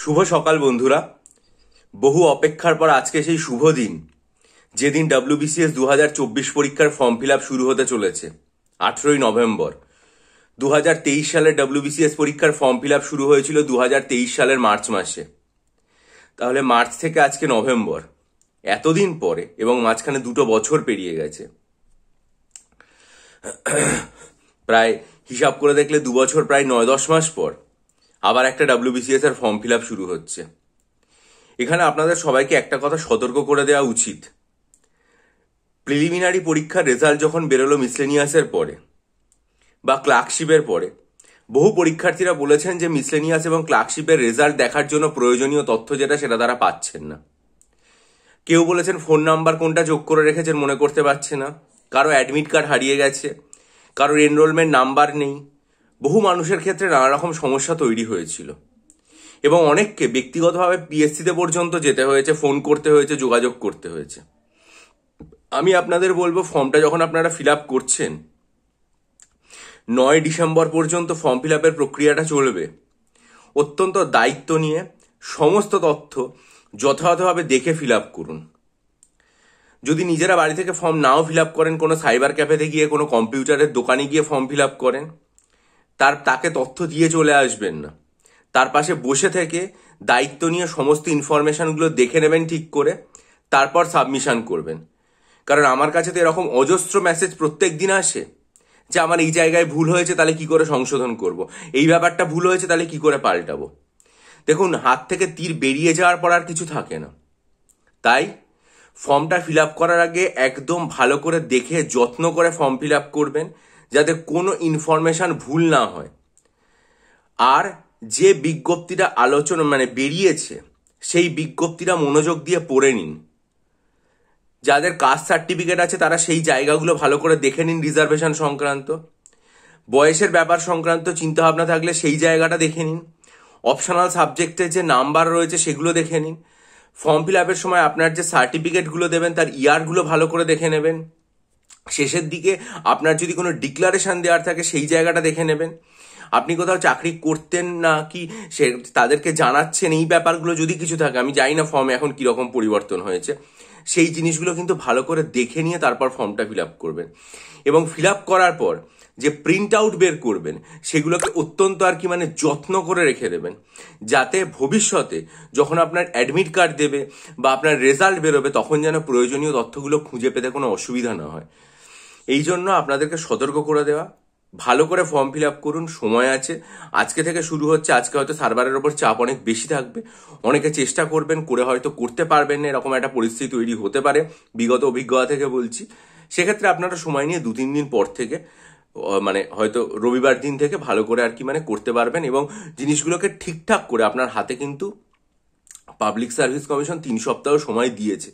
শুভ সকাল বন্ধুরা। বহু অপেক্ষার পর আজকে সেই শুভ দিন, যেদিন WBCS 2024 পরীক্ষার ফর্ম ফিল আপ শুরু হতে চলেছে। 18ই নভেম্বর 2023 সালের WBCS পরীক্ষার ফর্ম ফিল আপ শুরু হয়েছিল 2023 সালের মার্চ মাসে। তাহলে মার্চ থেকে আজকে নভেম্বর, এতদিন পরে, এবং মাঝখানে 2 বছর পেরিয়ে গেছে। প্রায় হিসাব করে দেখলে 2 বছর প্রায় 9-10 মাস পর আবার একটা WBCS এর ফর্ম ফিল আপ শুরু হচ্ছে। এখানে আপনাদের সবাইকে একটা কথা সতর্ক করে দেওয়া উচিত। প্রিলিমিনারি পরীক্ষার রেজাল্ট যখন বেরোলো মিসলেনিয়াসের পরে বা ক্লার্কশিপের পরে, বহু পরীক্ষার্থীরা বলেছেন যে মিসলেনিয়াস এবং ক্লার্কশিপের রেজাল্ট দেখার জন্য প্রয়োজনীয় তথ্য সেটা তারা পাচ্ছেন না। কেউ বলেছেন ফোন নাম্বার কোনটা যোগ করে রেখেছেন মনে করতে পারছে না, কারো অ্যাডমিট কার্ড হারিয়ে গেছে, কারোর এনরোলমেন্ট নাম্বার নেই। বহু মানুষের ক্ষেত্রে নানা রকম সমস্যা তৈরি হয়েছিল এবং অনেককে ব্যক্তিগতভাবে পিএসসিতে পর্যন্ত যেতে হয়েছে, ফোন করতে হয়েছে, যোগাযোগ করতে হয়েছে। আমি আপনাদের বলবো, ফর্মটা যখন আপনারা ফিল আপ করছেন, 9 ডিসেম্বর পর্যন্ত ফর্ম ফিল আপের প্রক্রিয়াটা চলবে। অত্যন্ত দায়িত্ব নিয়ে সমস্ত তথ্য যথাযথভাবে দেখে ফিল আপ করুন। যদি নিজেরা বাড়ি থেকে ফর্ম নাও ফিল আপ করেন, কোনো সাইবার ক্যাফেতে গিয়ে, কোনো কম্পিউটারের দোকানে গিয়ে ফর্ম ফিল আপ করেন, তাকে তথ্য দিয়ে চলে আসবেন না। তার পাশে বসে থেকে দায়িত্ব নিয়ে সমস্ত ইনফরমেশনগুলো দেখে নেবেন ঠিক করে, তারপর সাবমিশন করবেন। কারণ আমার কাছে তো এরকম অজস্র মেসেজ প্রত্যেক দিন আসে যে আমার এই জায়গায় ভুল হয়েছে, তাহলে কি করে সংশোধন করব, এই ব্যাপারটা ভুল হয়েছে, তাহলে কি করে পাল্টাবো। দেখুন, হাত থেকে তীর বেরিয়ে যাওয়ার পর আর কিছু থাকে না। তাই ফর্মটা ফিল আপ করার আগে একদম ভালো করে দেখে যত্ন করে ফর্ম ফিল আপ করবেন, যাতে কোনো ইনফরমেশন ভুল না হয়। আর যে বিজ্ঞপ্তিটা বেরিয়েছে, সেই বিজ্ঞপ্তিটা মনোযোগ দিয়ে পড়ে নিন। যাদের কাস্ট সার্টিফিকেট আছে তারা সেই জায়গাগুলো ভালো করে দেখে নিন। রিজার্ভেশন সংক্রান্ত, বয়সের ব্যাপার সংক্রান্ত চিন্তাভাবনা থাকলে সেই জায়গাটা দেখে নিন। অপশনাল সাবজেক্টে যে নাম্বার রয়েছে সেগুলো দেখে নিন। ফর্ম ফিল আপের সময় আপনার যে সার্টিফিকেটগুলো দেবেন তার ইয়ারগুলো ভালো করে দেখে নেবেন। শেষের দিকে আপনার যদি কোনো ডিক্লারেশন দেওয়ার থাকে সেই জায়গাটা দেখে নেবেন। আপনি কোথাও চাকরি করতেন না কি সে তাদেরকে জানাচ্ছেন, এই ব্যাপারগুলো যদি কিছু থাকে, আমি জানি না ফর্মে এখন কীরকম পরিবর্তন হয়েছে, সেই জিনিসগুলো কিন্তু ভালো করে দেখে নিয়ে তারপর ফর্মটা ফিল আপ করবেন। এবং ফিল আপ করার পর যে প্রিন্ট আউট বের করবেন সেগুলোকে অত্যন্ত যত্ন করে রেখে দেবেন, যাতে ভবিষ্যতে যখন আপনার অ্যাডমিট কার্ড দেবে বা আপনার রেজাল্ট বেরোবে তখন যেন প্রয়োজনীয় তথ্যগুলো খুঁজে পেতে কোনো অসুবিধা না হয়। এই জন্য আপনাদেরকে সতর্ক করে দেওয়া। ভালো করে ফর্ম ফিল আপ করুন, সময় আছে। আজকে থেকে শুরু হচ্ছে। আজকে হয়তো সার্ভারের ওপর চাপ অনেক বেশি থাকবে, অনেকে চেষ্টা করবেন, করে হয়তো করতে পারবেন না, এরকম একটা পরিস্থিতি তৈরি হতে পারে, বিগত অভিজ্ঞতা থেকে বলছি। সেক্ষেত্রে আপনারা সময় নিয়ে 2-3 দিন পর থেকে, হয়তো রবিবার দিন থেকে ভালো করে করতে পারবেন এবং জিনিসগুলোকে ঠিকঠাক করে আপনার হাতে কিন্তু পাবলিক সার্ভিস কমিশন 3 সপ্তাহ সময় দিয়েছে।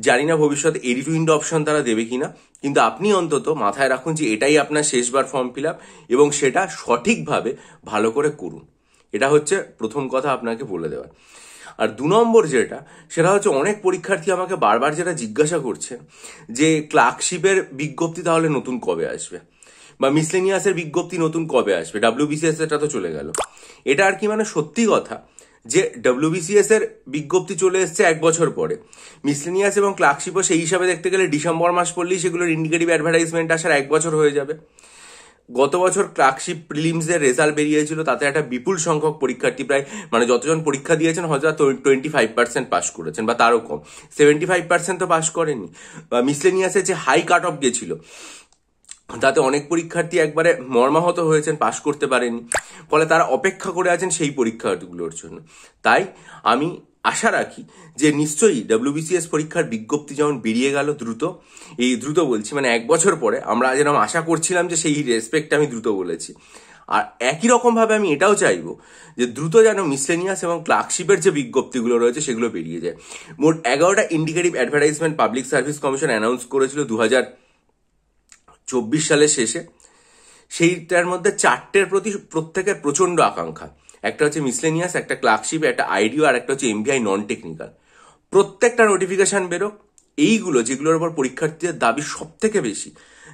জানি না ভবিষ্যতে এডি টু ইন্ড অপশন তারা দেবে কিনা, কিন্তু আপনি অন্তত মাথায় রাখুন যে এটাই আপনার শেষবার ফর্ম ফিল আপ এবং সেটা সঠিকভাবে ভালো করে করুন। এটা হচ্ছে প্রথম কথা আপনাকে বলে দেওয়ার। আর 2 নম্বর সেটা হচ্ছে, অনেক পরীক্ষার্থী আমাকে বারবার যেটা জিজ্ঞাসা করছে যে ক্লার্কশিপের বিজ্ঞপ্তি তাহলে নতুন কবে আসবে, বা মিসলেনিয়াসের বিজ্ঞপ্তি নতুন কবে আসবে, WBCS এটা তো চলে গেল। এটা সত্যি কথা যে WBCS এর বিজ্ঞপ্তি চলে এসছে 1 বছর পরে। মিসলেনিয়াস এবং ক্লার্কশিপও সেই হিসাবে দেখতে গেলে ডিসেম্বর মাস পড়লেই সেগুলোর ইন্ডিকেটিভ অ্যাডভার্টাইজমেন্ট আসার 1 বছর হয়ে যাবে। গত বছর ক্লার্কশিপ প্রিলিমসের রেজাল্ট বেরিয়েছিল, তাতে একটা বিপুল সংখ্যক পরীক্ষার্থী, প্রায় যতজন পরীক্ষা দিয়েছেন হয়তো 25% পাস করেছেন বা তারও কম, 75% তো পাস করেনি। মিসলেনিয়াসের যে হাই কাট অফ গেছিল তাতে অনেক পরীক্ষার্থী একবারে মর্মাহত হয়েছেন, পাশ করতে পারেনি। ফলে তারা অপেক্ষা করে আছেন সেই পরীক্ষাগুলোর জন্য। তাই আমি আশা রাখি যে নিশ্চয়ই WBCS পরীক্ষার বিজ্ঞপ্তি যেমন বেরিয়ে গেল দ্রুত, এই দ্রুত বলছি 1 বছর পরে, আমরা যেরকম আশা করছিলাম যে সেই রেসপেক্টে আমি দ্রুত বলেছি। আর একই রকমভাবে আমি এটাও চাইবো যে দ্রুত যেন মিসলেনিয়াস এবং ক্লার্কশিপের যে বিজ্ঞপ্তিগুলো রয়েছে সেগুলো বেরিয়ে যায়। মোট 11টা indicative advertisement public service commission announce করেছিল 2024 সালের শেষে। সেইটার মধ্যে 4টের প্রতি প্রত্যেকের প্রচণ্ড আকাঙ্ক্ষা। একটা হচ্ছে মিসলেনিয়াস, একটা ক্লার্কশিপ, একটা আইডিও, আর একটা হচ্ছে MVI নন টেকনিক্যাল। প্রত্যেকটা নোটিফিকেশন বেরোক। এইগুলো যেগুলোর উপর পরীক্ষার্থীদের দাবি সব থেকে বেশি,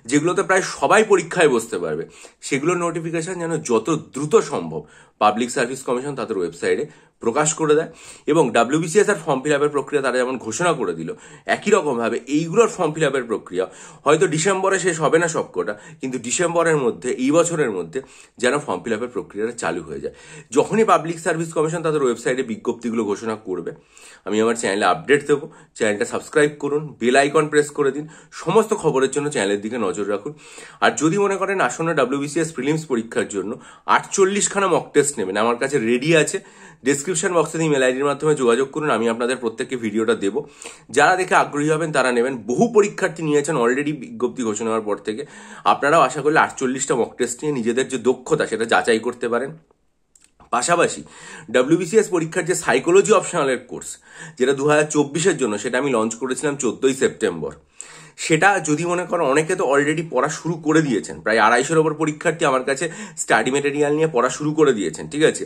যেগুলোতে প্রায় সবাই পরীক্ষায় বসতে পারবে, সেগুলোর নোটিফিকেশন যেন যত দ্রুত সম্ভব পাবলিক সার্ভিস কমিশন তাদের ওয়েবসাইটে প্রকাশ করে দেয়। এবং WBCS এর ফর্ম ফিল আপের প্রক্রিয়া তারা যেমন ঘোষণা করে দিল, একই রকমভাবে এইগুলোর ফর্ম ফিল আপের প্রক্রিয়া হয়তো ডিসেম্বরে শেষ হবে না সবকটা, কিন্তু ডিসেম্বরের মধ্যে, এই বছরের মধ্যে যেন ফর্ম ফিল আপের প্রক্রিয়াটা চালু হয়ে যায়। যখনই পাবলিক সার্ভিস কমিশন তাদের ওয়েবসাইটে বিজ্ঞপ্তিগুলো ঘোষণা করবে, আমি আমার চ্যানেলে আপডেট দেবো। চ্যানেলটা সাবস্ক্রাইব করুন, বেল আইকন প্রেস করে দিন, সমস্ত খবরের জন্য চ্যানেলের দিকে নজর রাখুন। আর যদি মনে করেন আসন্ন WBCS প্রিলিমস পরীক্ষার জন্য 48খানা মক টেস্ট নেবেন, আমার কাছে রেডি আছে। ডেসক্রিপশন বক্সে ইমেল আইডির মাধ্যমে যোগাযোগ করুন, আমি আপনাদের প্রত্যেককে ভিডিওটা দেবো। যারা দেখে আগ্রহী হবেন তারা নেবেন। বহু পরীক্ষার্থী নিয়েছেন অলরেডি বিজ্ঞপ্তি ঘোষণা হওয়ার পর থেকে। আপনারাও আশা করলে 48টা মক টেস্ট নিয়ে নিজেদের যে দক্ষতা সেটা যাচাই করতে পারেন। পাশাপাশি WBCS পরীক্ষার যে সাইকোলজি অপশনালের কোর্স, যেটা 2024-এর জন্য, সেটা আমি লঞ্চ করেছিলাম 14ই সেপ্টেম্বর। সেটা যদি মনে করেন, অনেকে তো অলরেডি পড়া শুরু করে দিয়েছেন, প্রায় 250-এর ওপর পরীক্ষার্থী আমার কাছে স্টাডি মেটেরিয়াল নিয়ে পড়া শুরু করে দিয়েছেন, ঠিক আছে।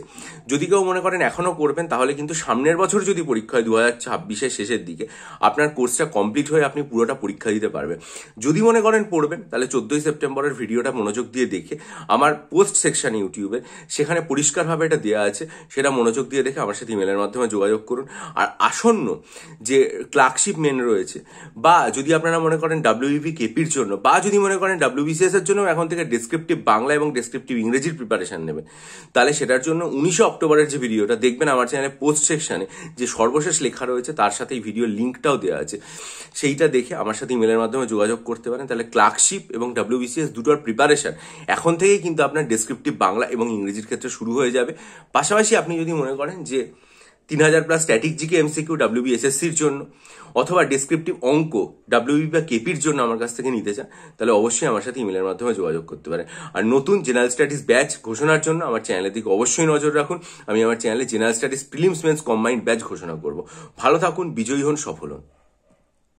যদি কেউ মনে করেন এখনও করবেন, তাহলে কিন্তু সামনের বছর যদি পরীক্ষা হয় 2026-এর শেষের দিকে, আপনার কোর্সটা কমপ্লিট হয়ে আপনি পুরোটা পরীক্ষা দিতে পারবেন। যদি মনে করেন পড়বেন, তাহলে 14ই সেপ্টেম্বরের ভিডিওটা মনোযোগ দিয়ে দেখে আমার পোস্ট সেকশন ইউটিউবে, সেখানে পরিষ্কারভাবে এটা দেওয়া আছে, সেটা মনোযোগ দিয়ে দেখে আমার সাথে ইমেলের মাধ্যমে যোগাযোগ করুন। আর আসন্ন যে ক্লার্কশিপ মেন রয়েছে, বা যদি আপনারা মনে করেন WBP কেপির জন্য, বা যদি মনে করেন WBCS এর জন্য এখন থেকে ডেসক্রিপটিভ বাংলা এবং ডেসক্রিপটিভ ইংরেজির প্রিপারেশন নেবেন, তাহলে সেটার জন্য 19 অক্টোবরের যে ভিডিওটা দেখবেন আমার চ্যানেলে পোস্ট সেকশনে, যে সর্বশেষ লেখা রয়েছে তার সাথে এই ভিডিওর লিঙ্কটাও দেওয়া আছে, সেইটা দেখে আমার সাথে ইমেলের মাধ্যমে যোগাযোগ করতে পারেন। তাহলে ক্লার্কশিপ এবং WBCS দুটোর প্রিপারেশন এখন থেকেই কিন্তু আপনার ডেসক্রিপটিভ বাংলা এবং ইংরেজির ক্ষেত্রে শুরু হয়ে যাবে। পাশাপাশি আপনি যদি মনে করেন যে 3000+ স্ট্যাটিক জিকে MCQ WBSSCর জন্য, অথবা ডেসক্রিপটিভ অঙ্ক WBP বা কেপির জন্য আমার কাছ থেকে নিতে চান, তাহলে অবশ্যই আমার সাথে ইমেলের মাধ্যমে যোগাযোগ করতে পারেন। আর নতুন জেনারেল স্টাডিজ ব্যাচ ঘোষণার জন্য আমার চ্যানেলের দিকে অবশ্যই নজর রাখুন। আমি আমার চ্যানেলে general studies prelims men's combined batch ঘোষণা করব। ভালো থাকুন, বিজয়ী হন, সফল হন।